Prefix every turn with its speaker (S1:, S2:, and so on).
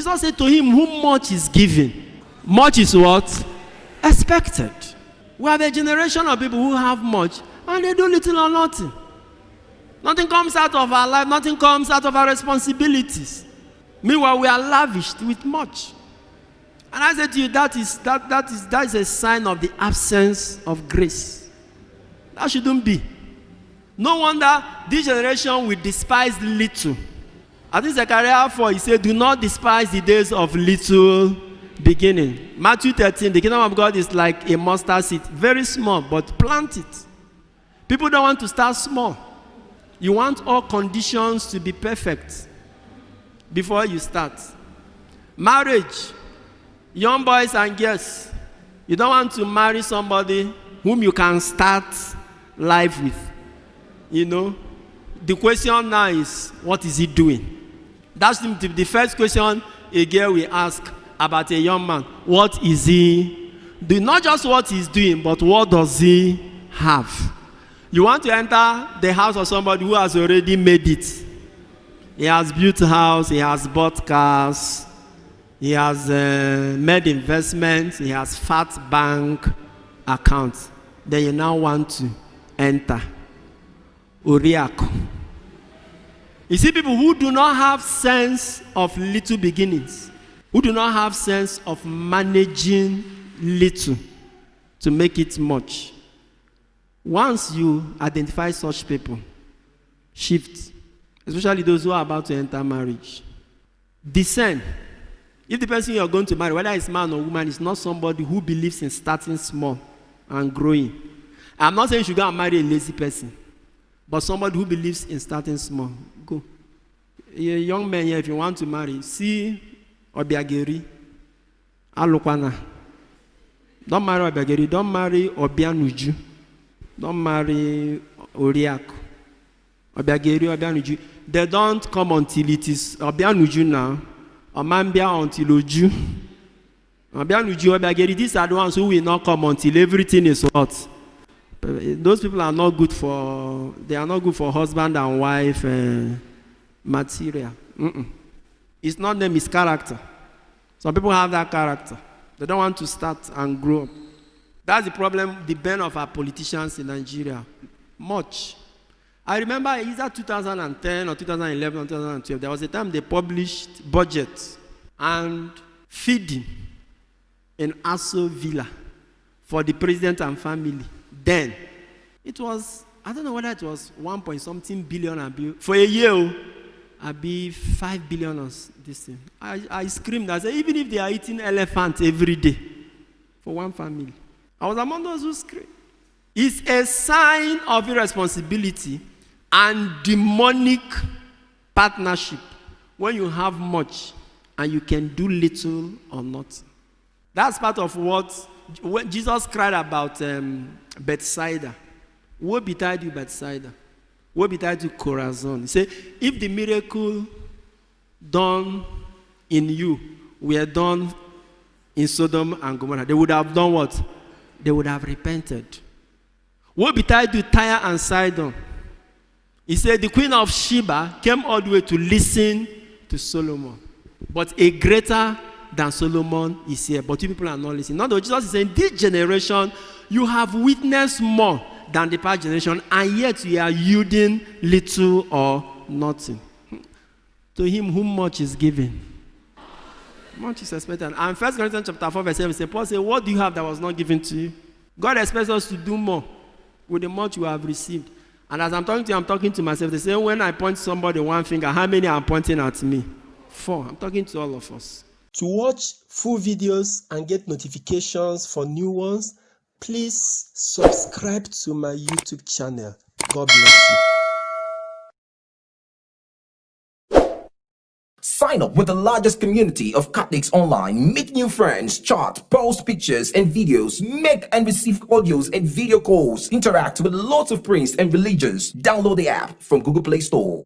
S1: Jesus said to him, whom much is given, much is what? Expected. We have a generation of people who have much and they do little or nothing. Nothing comes out of our life, nothing comes out of our responsibilities. Meanwhile, we are lavished with much. And I said to you, that is a sign of the absence of grace. That shouldn't be. No wonder this generation will despise little. I think Zechariah 4, he said, do not despise the days of little beginning. Matthew 13, the kingdom of God is like a mustard seed. Very small, but plant it. People don't want to start small. You want all conditions to be perfect before you start. Marriage, young boys and girls, you don't want to marry somebody whom you can start life with. You know, the question now is, what is he doing? That's the first question a girl will ask about a young man. What is he doing? Not just what he's doing, but what does he have? You want to enter the house of somebody who has already made it. He has built a house, he has bought cars, he has made investments, he has fat bank accounts. Then you now want to enter. Uriako. You see people who do not have sense of little beginnings, who do not have sense of managing little to make it much. Once you identify such people, shift, especially those who are about to enter marriage. Discern. If the person you are going to marry, whether it's man or woman, is not somebody who believes in starting small and growing. I'm not saying you should go and marry a lazy person, but somebody who believes in starting small. Go. A young man here, if you want to marry, see Obiageri, Alukwana. Don't marry Obiageri, don't marry Obianuju. Don't marry Oriako. Obiageri, Obianuju. They don't come until it is Obianuju now. Omambia until Oju. Obianuju, Obiageri, these are the ones who will not come until everything is hot. Those people are not good for, they are not good for husband and wife material. It's not them, it's character. Some people have that character. They don't want to start and grow up. That's the problem, the burn of our politicians in Nigeria. Much. I remember either 2010 or 2011 or 2012, there was a time they published budget and feeding in Aso Villa for the president and family. Then, it was, I don't know whether it was 1 point something billion for a year, I'd be 5 billion or this thing. I screamed, I said, even if they are eating elephant every day for one family. I was among those who screamed. It's a sign of irresponsibility and demonic partnership when you have much and you can do little or nothing. That's part of what when Jesus cried about Bethsaida. Woe betide you, Bethsaida. Woe betide you, Chorazin. He said, if the miracle done in you were done in Sodom and Gomorrah, they would have done what? They would have repented. Woe betide you, Tyre and Sidon. He said, the queen of Sheba came all the way to listen to Solomon. But a greater than Solomon is here. But you people are not listening. Not Jesus is saying, this generation, you have witnessed more than the past generation, and yet you are yielding little or nothing. To him whom much is given, much is expected. And 1 Corinthians chapter 4, verse 7 says, Paul said, what do you have that was not given to you? God expects us to do more with the much you have received. And as I'm talking to you, I'm talking to myself. They say, when I point somebody one finger, how many are pointing at me? 4. I'm talking to all of us. To watch full videos and get notifications for new ones, please subscribe to my YouTube channel. God bless you.
S2: Sign up with the largest community of Catholics online. Meet new friends, chat, post pictures and videos, make and receive audios and video calls, interact with lots of priests and religions. Download the app from Google Play Store.